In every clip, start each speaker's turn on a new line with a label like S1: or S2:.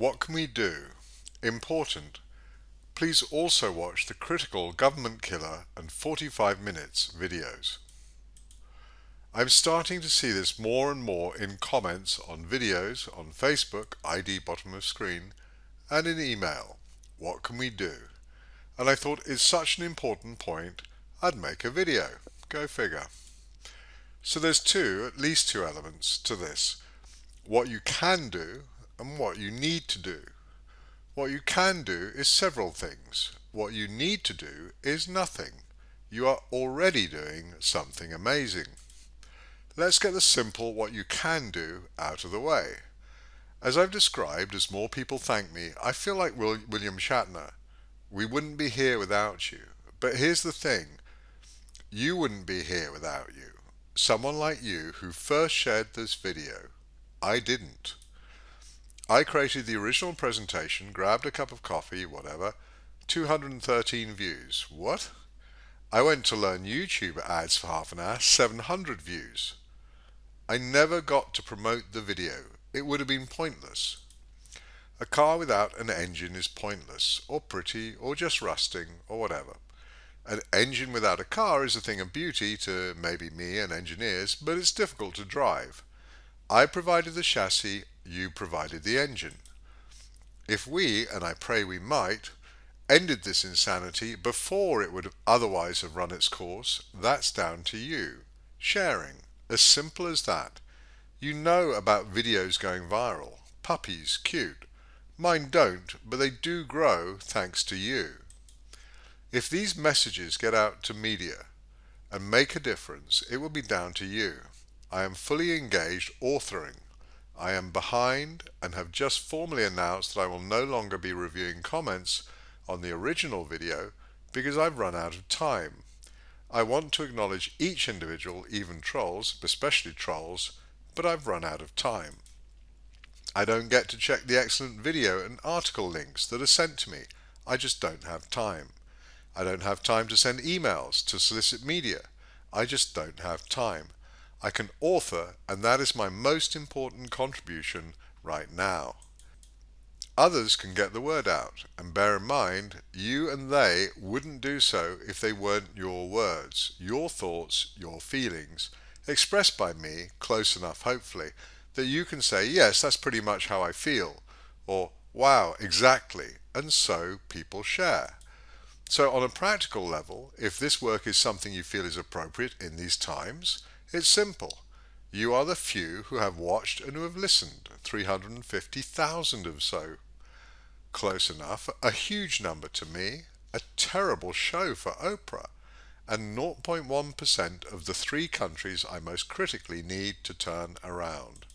S1: What can we do? Important. Please also watch the critical government killer and 45 minutes videos. I'm starting to see this more and more in comments on videos on Facebook, ID bottom of screen, and in email. What can we do? And I thought it's such an important point, I'd make a video. Go figure. So there's at least two elements to this. What you can do and what you need to do. What you can do is several things. What you need to do is nothing. You are already doing something amazing. Let's get the simple what you can do out of the way. As I've described, as more people thank me, I feel like William Shatner. We wouldn't be here without you. But here's the thing. You wouldn't be here without you. Someone like you who first shared this video. I didn't. I created the original presentation, grabbed a cup of coffee, whatever, 213 views. What? I went to learn YouTube ads for half an hour, 700 views. I never got to promote the video. It would have been pointless. A car without an engine is pointless, or pretty, or just rusting, or whatever. An engine without a car is a thing of beauty to maybe me and engineers, but it's difficult to drive. I provided the chassis, you provided the engine. If we, and I pray we might, ended this insanity before it would otherwise have run its course, that's down to you. Sharing. As simple as that. You know about videos going viral. Puppies, cute. Mine don't, but they do grow thanks to you. If these messages get out to media and make a difference, it will be down to you. I am fully engaged authoring. I am behind and have just formally announced that I will no longer be reviewing comments on the original video because I've run out of time. I want to acknowledge each individual, even trolls, especially trolls, but I've run out of time. I don't get to check the excellent video and article links that are sent to me. I just don't have time. I don't have time to send emails to solicit media. I just don't have time. I can author, and that is my most important contribution right now. Others can get the word out, and bear in mind, you and they wouldn't do so if they weren't your words, your thoughts, your feelings, expressed by me, close enough hopefully, that you can say, yes, that's pretty much how I feel, or wow, exactly, and so people share. So on a practical level, if this work is something you feel is appropriate in these times, it's simple. You are the few who have watched and who have listened, 350,000 or so. Close enough, a huge number to me, a terrible show for Oprah, and 0.1% of the 3 countries I most critically need to turn around.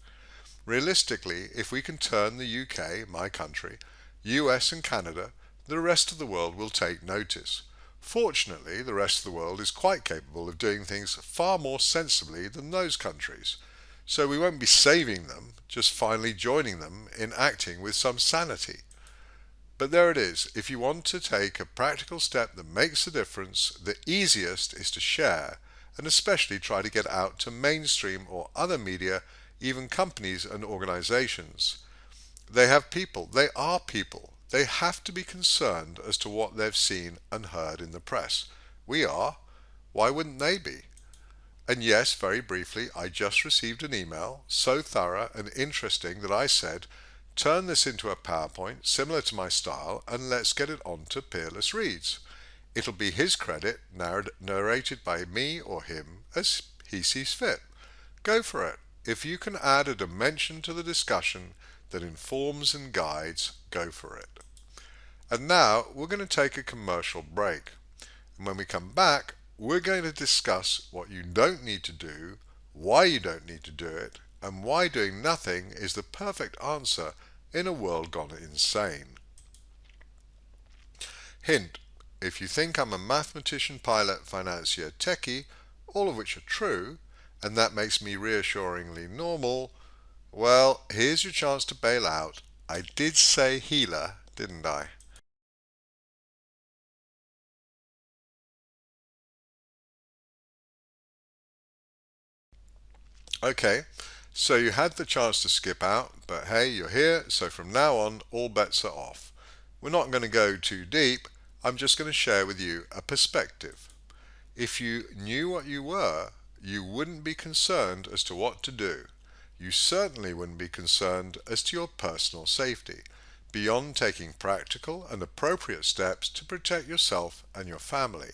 S1: Realistically, if we can turn the UK, my country, US and Canada, the rest of the world will take notice. Fortunately, the rest of the world is quite capable of doing things far more sensibly than those countries. So we won't be saving them, just finally joining them in acting with some sanity. But there it is. If you want to take a practical step that makes a difference, the easiest is to share, and especially try to get out to mainstream or other media, even companies and organizations. They have people. They are people. They have to be concerned as to what they've seen and heard in the press. We are. Why wouldn't they be? And yes, very briefly, I just received an email, so thorough and interesting that I said, turn this into a PowerPoint similar to my style and let's get it on to Peerless Reads. It'll be his credit, narrated by me or him as he sees fit. Go for it. If you can add a dimension to the discussion that informs and guides, go for it. And now we're going to take a commercial break. And when we come back, we're going to discuss what you don't need to do, why you don't need to do it, and why doing nothing is the perfect answer in a world gone insane. Hint, if you think I'm a mathematician, pilot, financier, techie, all of which are true, and that makes me reassuringly normal, well, here's your chance to bail out. I did say healer, didn't I? Okay, So you had the chance to skip out, but hey, you're here, so from now on, all bets are off. We're not going to go too deep, I'm just going to share with you a perspective. If you knew what you were, you wouldn't be concerned as to what to do. You certainly wouldn't be concerned as to your personal safety, beyond taking practical and appropriate steps to protect yourself and your family.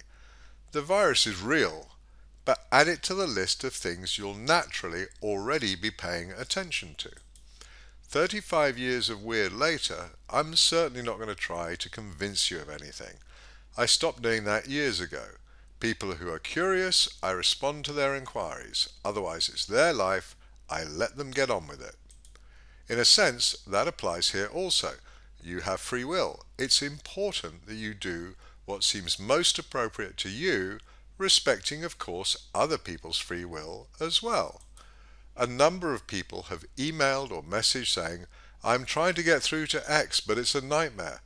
S1: The virus is real, but add it to the list of things you'll naturally already be paying attention to. 35 years of weird later, I'm certainly not going to try to convince you of anything. I stopped doing that years ago. People who are curious, I respond to their inquiries. Otherwise, it's their life. I let them get on with it. In a sense, that applies here also. You have free will. It's important that you do what seems most appropriate to you, respecting, of course, other people's free will as well. A number of people have emailed or messaged saying, I'm trying to get through to X, but it's a nightmare.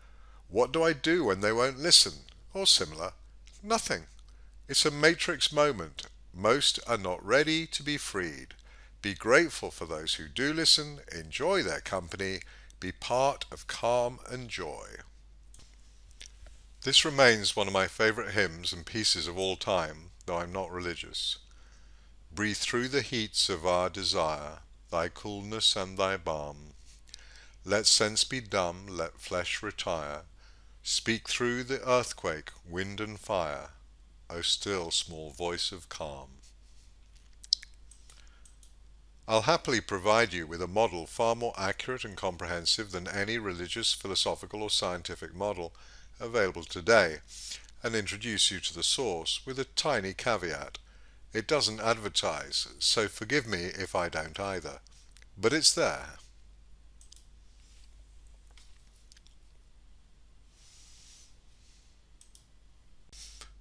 S1: What do I do when they won't listen? Or similar. Nothing. It's a matrix moment. Most are not ready to be freed. Be grateful for those who do listen, enjoy their company, be part of calm and joy. This remains one of my favourite hymns and pieces of all time, though I'm not religious. Breathe through the heats of our desire, thy coolness and thy balm. Let sense be dumb, let flesh retire. Speak through the earthquake, wind and fire, O still small voice of calm. I'll happily provide you with a model far more accurate and comprehensive than any religious, philosophical or scientific model available today, and introduce you to the source with a tiny caveat. It doesn't advertise, so forgive me if I don't either. But it's there.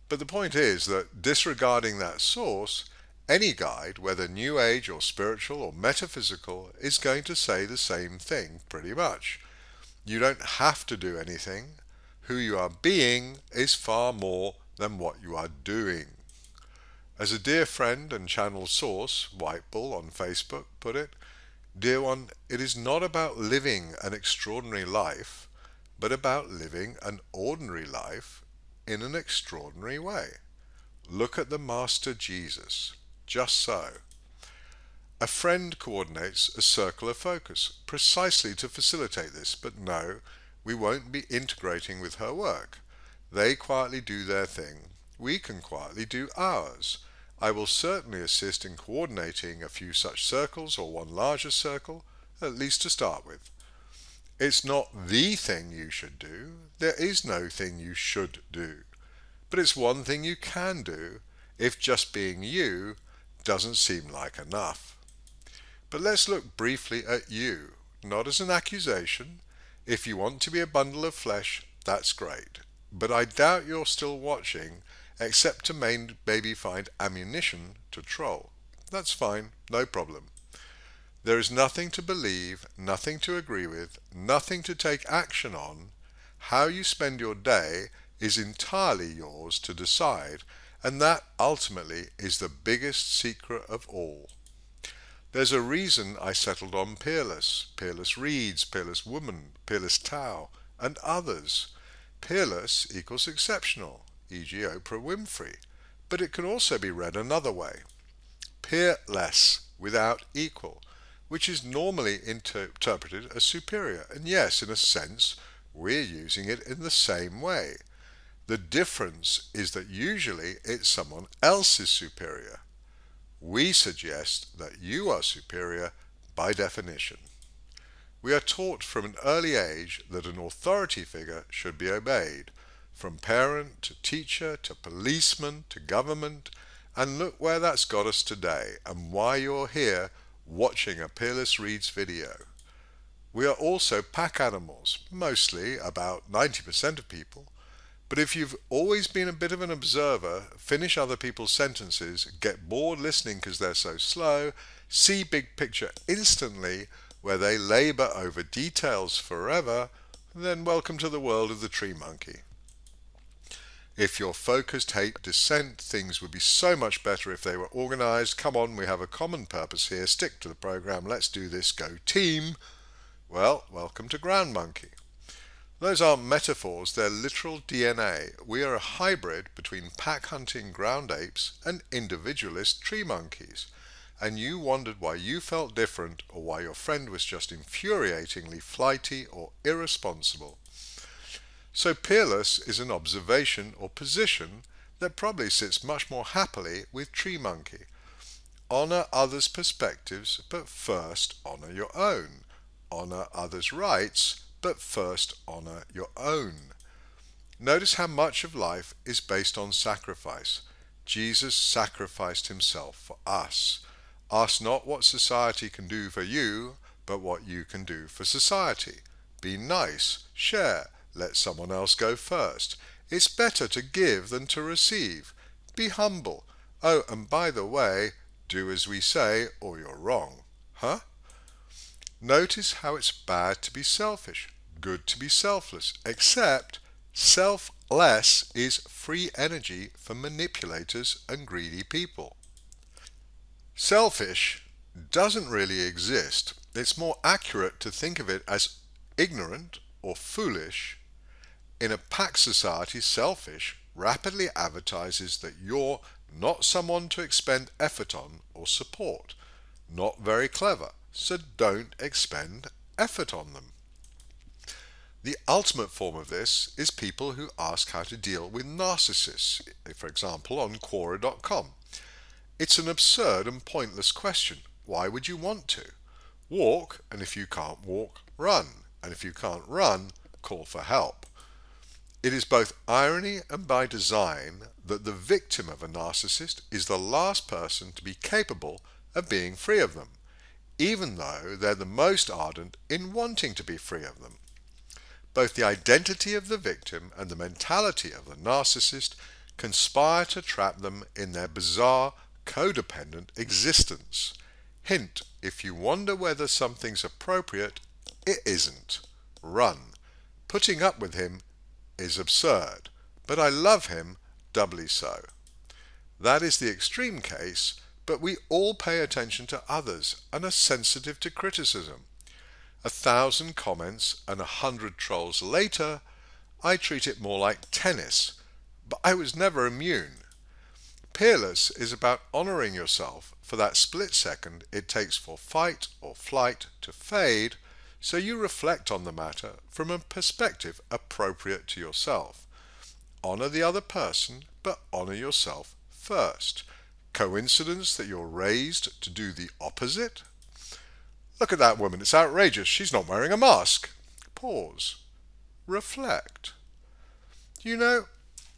S1: But the point is that disregarding that source, any guide, whether New Age or spiritual or metaphysical, is going to say the same thing pretty much. You don't have to do anything. Who you are being is far more than what you are doing. As a dear friend and channel source, White Bull on Facebook, put it, dear one, it is not about living an extraordinary life, but about living an ordinary life in an extraordinary way. Look at the Master Jesus. Just so. A friend coordinates a circle of focus precisely to facilitate this, but no, we won't be integrating with her work. They quietly do their thing. We can quietly do ours. I will certainly assist in coordinating a few such circles or one larger circle, at least to start with. It's not the thing you should do. There is no thing you should do. But it's one thing you can do if just being you doesn't seem like enough. But let's look briefly at you, not as an accusation. If you want to be a bundle of flesh, that's great. But I doubt you're still watching, except to maybe find ammunition to troll. That's fine, no problem. There is nothing to believe, nothing to agree with, nothing to take action on. How you spend your day is entirely yours to decide, and that ultimately is the biggest secret of all. There's a reason I settled on Peerless, Peerless Reads, Peerless Woman, Peerless Tao, and others. Peerless equals exceptional, e.g. Oprah Winfrey, but it can also be read another way. Peerless, without equal, which is normally interpreted as superior, and yes, in a sense, we're using it in the same way. The difference is that usually it's someone else's superior. We suggest that you are superior by definition. We are taught from an early age that an authority figure should be obeyed, from parent to teacher to policeman to government, and look where that's got us today and why you're here watching a Peerless Reads video. We are also pack animals, mostly about 90% of people. But if you've always been a bit of an observer, finish other people's sentences, get bored listening because they're so slow, see big picture instantly where they labour over details forever, then welcome to the world of the tree monkey. If you're focused, hate dissent, things would be so much better if they were organized. Come on, we have a common purpose here. Stick to the program. Let's do this. Go team. Well, welcome to Ground Monkey. Those aren't metaphors, they're literal DNA. We are a hybrid between pack-hunting ground apes and individualist tree monkeys. And you wondered why you felt different or why your friend was just infuriatingly flighty or irresponsible. So peerless is an observation or position that probably sits much more happily with tree monkey. Honor others' perspectives, but first honor your own. Honor others' rights, but first honor your own. Notice how much of life is based on sacrifice. Jesus sacrificed himself for us. Ask not what society can do for you, but what you can do for society. Be nice, share, let someone else go first. It's better to give than to receive. Be humble. Oh, and by the way, do as we say or you're wrong. Huh? Notice how it's bad to be selfish, good to be selfless, except selfless is free energy for manipulators and greedy people. Selfish doesn't really exist. It's more accurate to think of it as ignorant or foolish. In a pack society, selfish rapidly advertises that you're not someone to expend effort on or support. Not very clever, so don't expend effort on them. The ultimate form of this is people who ask how to deal with narcissists, for example on Quora.com. It's an absurd and pointless question. Why would you want to? Walk, and if you can't walk, run, and if you can't run, call for help. It is both irony and by design that the victim of a narcissist is the last person to be capable of being free of them, even though they're the most ardent in wanting to be free of them. Both the identity of the victim and the mentality of the narcissist conspire to trap them in their bizarre, codependent existence. Hint, if you wonder whether something's appropriate, it isn't. Run. Putting up with him is absurd, but I love him doubly so. That is the extreme case, but we all pay attention to others and are sensitive to criticism. 1,000 comments and 100 trolls later, I treat it more like tennis, but I was never immune. Peerless is about honoring yourself for that split second it takes for fight or flight to fade, so you reflect on the matter from a perspective appropriate to yourself. Honor the other person, but honor yourself first. Coincidence that you're raised to do the opposite? Look at that woman, it's outrageous, she's not wearing a mask. Pause. Reflect. You know,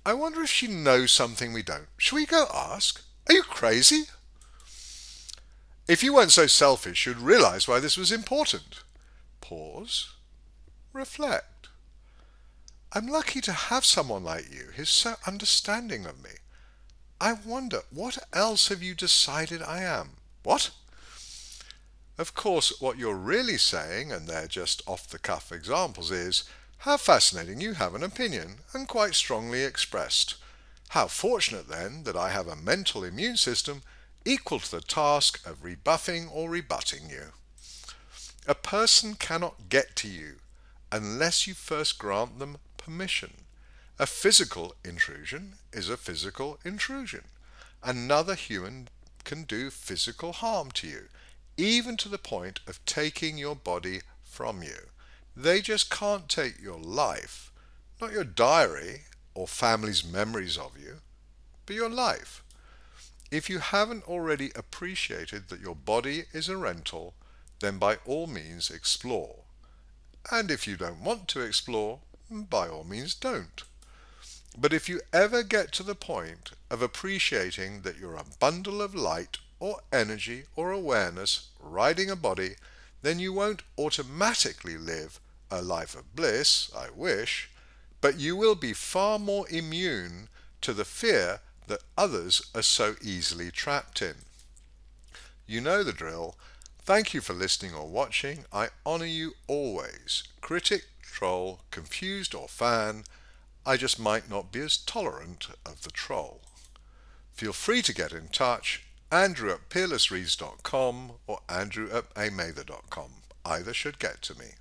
S1: I wonder if she knows something we don't. Shall we go ask? Are you crazy? If you weren't so selfish, you'd realize why this was important. Pause. Reflect. I'm lucky to have someone like you who's so understanding of me. I wonder, what else have you decided I am? What? Of course, what you're really saying, and they're just off-the-cuff examples, is, how fascinating, you have an opinion, and quite strongly expressed. How fortunate, then, that I have a mental immune system equal to the task of rebuffing or rebutting you. A person cannot get to you unless you first grant them permission. A physical intrusion is a physical intrusion. Another human can do physical harm to you, even to the point of taking your body from you. They just can't take your life, not your diary or family's memories of you, but your life. If you haven't already appreciated that your body is a rental, then by all means explore. And if you don't want to explore, by all means don't. But if you ever get to the point of appreciating that you're a bundle of light or energy or awareness riding a body, then you won't automatically live a life of bliss, I wish, but you will be far more immune to the fear that others are so easily trapped in. You know the drill. Thank you for listening or watching. I honor you always. Critic, troll, confused or fan, I just might not be as tolerant of the troll. Feel free to get in touch, andrew@peerlessreads.com or andrew@amather.com. Either should get to me.